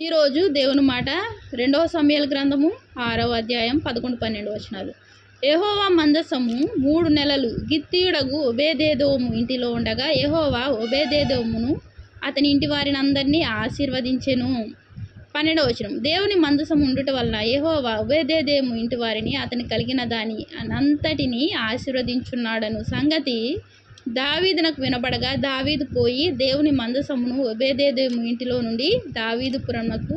ఈరోజు దేవుని మాట 2వ సమూయేలు గ్రంథము 6వ అధ్యాయం 11, 12 వచనాలు. యెహోవా మందసము 3 నెలలు గిత్తీయుడగు ఓబేదెదోము ఇంటిలో ఉండగా యెహోవా ఓబేదెదోమును అతని ఇంటి వారిని అందరినీ ఆశీర్వదించెను. 12వ వచనం. దేవుని మందసము ఉండుట వలన యెహోవా ఓబేదెదోము ఇంటి వారిని అతని కలిగిన దాని అంతటిని ఆశీర్వదించున్నాడను సంగతి దావీదునకు వినబడగా దావీదు పోయి దేవుని మందసమును ఓబేదెదోము ఇంటిలో నుండి దావీదుపురమునకు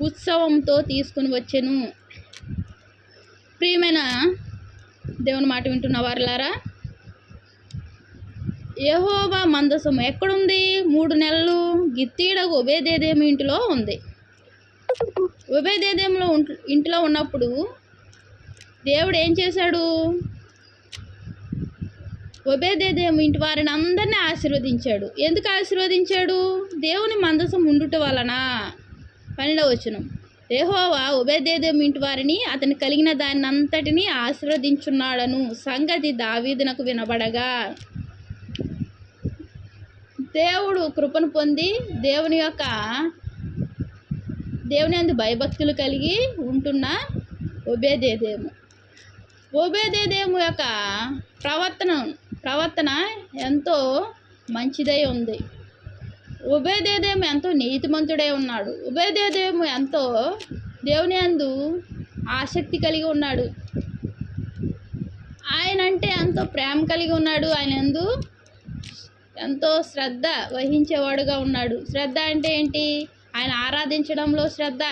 ఉత్సవంతో తీసుకుని వచ్చెను. ప్రియమైన దేవుని మాట వింటున్న వారులారా, యెహోవా మందసము ఎక్కడుంది? 3 నెలలు గిత్తీయుడగు ఓబేదెదోము ఇంటిలో ఉంది. ఓబేదెదోము ఇంటిలో ఉన్నప్పుడు దేవుడు ఏం చేశాడు? ఓబేదెదోము ఇంటి వారిని అందరినీ ఆశీర్వదించాడు. ఎందుకు ఆశీర్వదించాడు? దేవుని మందసం ఉండుట వలన. 12వ వచనం. యెహోవా ఓబేదెదోము ఇంటి వారిని అతని కలిగిన దాన్ని అంతటిని ఆశీర్వదించున్నాడను సంగతి దావీదునకు వినబడగా. దేవుడు కృపను పొంది దేవుని యందు భయభక్తులు కలిగి ఉంటున్న ఓబేదెదోము యొక్క ప్రవర్తన ఎంతో మంచిదై ఉంది. ఓబేదెదోము ఎంతో నీతిమంతుడై ఉన్నాడు. ఓబేదెదోము ఎంతో దేవుని యందు ఆసక్తి కలిగి ఉన్నాడు. ఆయన అంటే ఎంతో ప్రేమ కలిగి ఉన్నాడు. ఆయన యందు ఎంతో శ్రద్ధ వహించేవాడుగా ఉన్నాడు. శ్రద్ధ అంటే ఏంటి? ఆయన ఆరాధించడంలో శ్రద్ధ,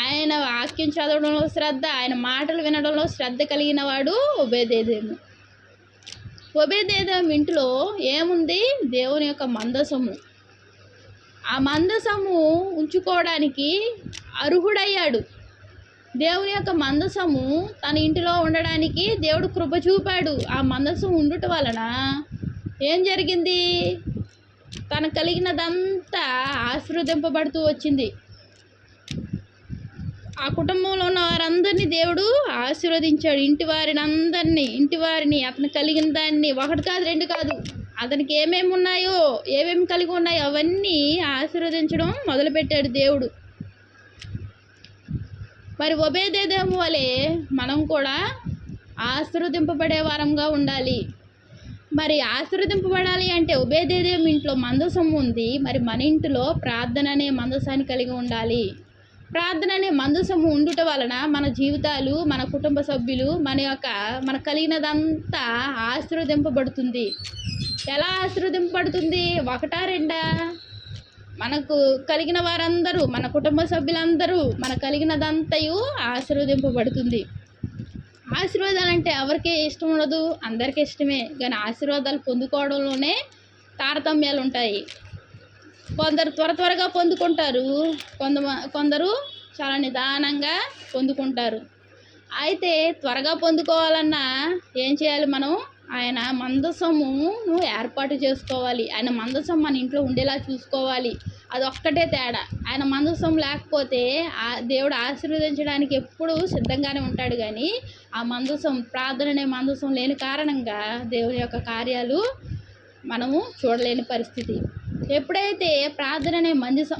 ఆయన వాక్యం చదవడంలో శ్రద్ధ, ఆయన మాటలు వినడంలో శ్రద్ధ కలిగిన వాడు ఓబేదెదోము. ఓబేదెదోము ఇంట్లో ఏముంది? దేవుని యొక్క మందసము. ఆ మందసము ఉంచుకోవడానికి అర్హుడయ్యాడు. దేవుని యొక్క మందసము తన ఇంటిలో ఉండడానికి దేవుడు కృప చూపాడు. ఆ మందసం ఉండుట వలన ఏం జరిగింది? తనకు కలిగినదంతా ఆశీర్వదింపబడుతూ వచ్చింది. ఆ కుటుంబంలో ఉన్న వారందరినీ దేవుడు ఆశీర్వదించాడు. ఇంటి వారిని అతను కలిగిన దాన్ని 1 కాదు 2 కాదు, అతనికి ఏమేమి కలిగి ఉన్నాయో అవన్నీ ఆశీర్వదించడం మొదలుపెట్టాడు దేవుడు. మరి ఓబేదెదోము వలె మనం కూడా ఆశీర్వదింపబడే వారంగా ఉండాలి. మరి ఆశీర్వదింపబడాలి అంటే ఓబేదెదోము ఇంట్లో మందసం ఉంది. మరి మన ఇంటిలో ప్రార్థన అనే మందసాన్ని కలిగి ఉండాలి. ప్రార్థన అనే మందసము ఉండుట వలన మన జీవితాలు, మన కుటుంబ సభ్యులు, మన కలిగినదంతా ఆశీర్వదింపబడుతుంది. ఎలా ఆశీర్వదింపబడుతుంది? 1, 2? మనకు కలిగిన వారందరూ, మన కుటుంబ సభ్యులందరూ, మన కలిగినదంతయు ఆశీర్వదింపబడుతుంది. ఆశీర్వాదాలు అంటే ఎవరికి ఇష్టం ఉండదు? అందరికీ ఇష్టమే. కానీ ఆశీర్వాదాలు పొందుకోవడంలోనే తారతమ్యాలు ఉంటాయి. కొందరు త్వరగా పొందుకుంటారు, కొందరు చాలా నిదానంగా పొందుకుంటారు. అయితే త్వరగా పొందుకోవాలన్నా ఏం చేయాలి? మనం ఆయన మందసమును ఏర్పాటు చేసుకోవాలి. ఆయన మందసం మన ఇంట్లో ఉండేలా చూసుకోవాలి. అదొక్కటే తేడా. ఆయన మందసం లేకపోతే దేవుడు ఆశీర్వదించడానికి ఎప్పుడూ సిద్ధంగానే ఉంటాడు. కానీ ఆ మందసం, ప్రార్థన అనే మందసం లేని కారణంగా దేవుని యొక్క కార్యాలు మనము చూడలేని పరిస్థితి. ఎప్పుడైతే ప్రార్థన అనే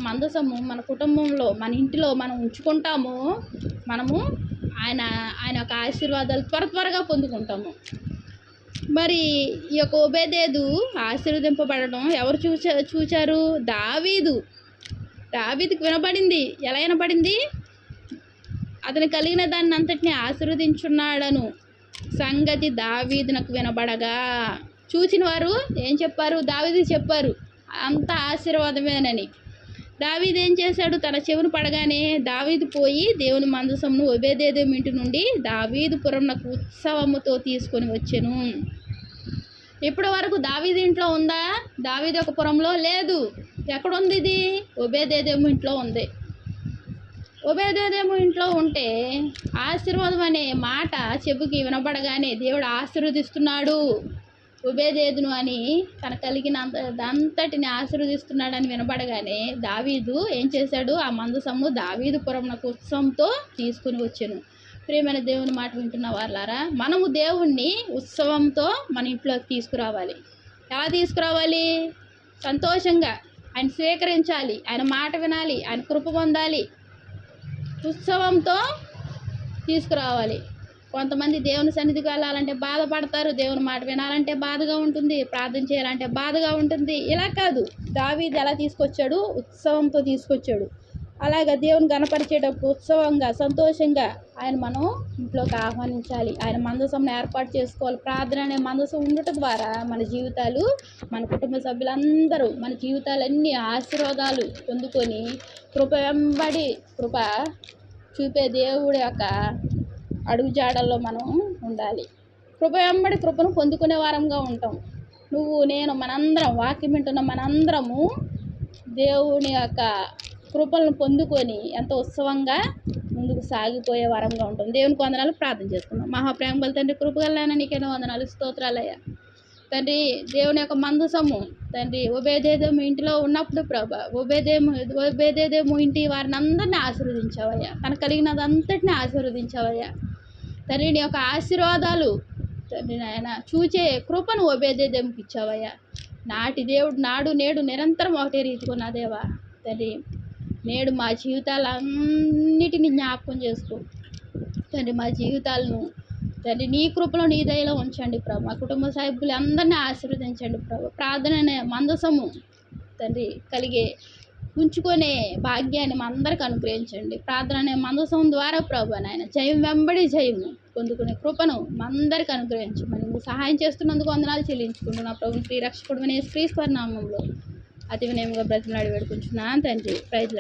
మందసము మన కుటుంబంలో, మన ఇంటిలో మనం ఉంచుకుంటామో మనము ఆయన యొక్క ఆశీర్వాదాలు త్వరగా పొందుకుంటాము. మరి ఈ యొక్క ఓబేదెదు ఆశీర్వదింపబడడం ఎవరు చూచారు? దావీదుకు వినబడింది. ఎలా వినబడింది? అతను కలిగిన దాన్ని అంతటిని ఆశీర్వదించున్నాడను సంగతి దావీదునకు వినబడగా. చూచిన వారు ఏం చెప్పారు? దావీదుకు చెప్పారు అంత ఆశీర్వాదమేనని. దావీదు ఏం చేశాడు? తన చెవును పడగానే దావీదు పోయి దేవుని మందసమును ఓబేదెదోము ఇంటి నుండి దావీదుపురమునకు ఉత్సవముతో తీసుకొని వచ్చెను. ఇప్పటి వరకు దావీదు ఇంట్లో ఉందా? దావీదు ఒక పురంలో లేదు. ఎక్కడుంది ఇది? ఓబేదెదోము ఇంట్లో ఉంది. ఓబేదెదోము ఇంట్లో ఉంటే ఆశీర్వాదం అనే మాట చెవుకి వినబడగానే దేవుడు ఆశీర్వదిస్తున్నాడు ఓబేదెదును అని, తన కలిగిన అంతటిని ఆశీర్వదిస్తున్నాడని వినబడగానే దావీదు ఏం చేశాడు? ఆ మందసము దావీదుపురమునకు ఉత్సవంతో తీసుకుని వచ్చెను. ప్రియమైన దేవుని మాట వింటున్న వారులారా, మనము దేవుణ్ణి ఉత్సవంతో మన ఇంట్లోకి తీసుకురావాలి. ఎలా తీసుకురావాలి? సంతోషంగా ఆయన స్వీకరించాలి, ఆయన మాట వినాలి, ఆయన కృప పొందాలి, ఉత్సవంతో తీసుకురావాలి. కొంతమంది దేవుని సన్నిధికి వెళ్ళాలంటే బాధపడతారు, దేవుని మాట వినాలంటే బాధగా ఉంటుంది, ప్రార్థన చేయాలంటే బాధగా ఉంటుంది. ఇలా కాదు, దావీదు ఎలా తీసుకొచ్చాడు, ఉత్సవంతో తీసుకొచ్చాడు. అలాగా దేవుని గణపరిచేటప్పుడు ఉత్సవంగా సంతోషంగా ఆయన మనం ఇంట్లోకి ఆహ్వానించాలి. ఆయన మందసం ఏర్పాటు చేసుకోవాలి. ప్రార్థన అనే మందసం ఉండటం ద్వారా మన జీవితాలు, మన కుటుంబ సభ్యులందరూ మన జీవితాలన్నీ ఆశీర్వాదాలు పొందుకొని కృప వెంబడి కృప చూపే దేవుడి యొక్క అడుగుజాడల్లో మనం ఉండాలి. కృప వెంబడి కృపను పొందుకునే వారంగా ఉంటాం. నువ్వు నేను మనందరం వాక్యం వింటున్న మనందరము దేవుని యొక్క కృపలను పొందుకొని ఎంతో ఉత్సవంగా ముందుకు సాగిపోయే వారంగా ఉంటుంది. దేవునికి వందనాలు. ప్రార్థన చేసుకున్నాం. మహాప్రేమగల తండ్రి, కృపగలైన నీకేనో వందనాలు, స్తోత్రాలయ్యా. తండ్రి, దేవుని యొక్క మందసము తండ్రి ఓబేదేదోము ఇంటిలో ఉన్నప్పుడు ప్రభా ఓబేదేదోము ఇంటి వారిని అందరినీ ఆశీర్వదించావయ్యా. తనకు కలిగినదంతటిని ఆశీర్వదించావయ్యా. తండ్రి, నీ యొక్క ఆశీర్వాదాలు తండ్రి నాయన చూచే కృపను ఓబేదేదోముకి ఇచ్చావయ్యా. నాటి దేవుడు నాడు నేడు నిరంతరం ఒకటే రీతిగా నా దేవా. తండ్రి, నేడు మా జీవితాలన్నిటిని జ్ఞాపకం చేసుకో తండ్రి. మా జీవితాలను తండ్రి నీ కృపలో నీ దయలో ఉంచండి ప్రభు. మా కుటుంబ సభ్యులు అందరినీ ఆశీర్వదించండి ప్రభు. ప్రార్థన అనే మందసము తండ్రి కలిగే ఉంచుకునే భాగ్యాన్ని మా అందరికి అనుగ్రహించండి. ప్రార్థన అనే మందసం ద్వారా ప్రభు నాయన జయం వెంబడి జయము పొందుకునే కృపను మా అందరికి అనుగ్రహించమని నువ్వు సహాయం చేస్తున్నందుకు వందనాలు చెల్లించుకుంటున్నా ప్రభు. శ్రీ రక్షకుడు యేసుక్రీస్తు నామములో అతి వినయంగా బ్రతిమలాడి వేడుకుంటున్నాను తండ్రి. Praise lord.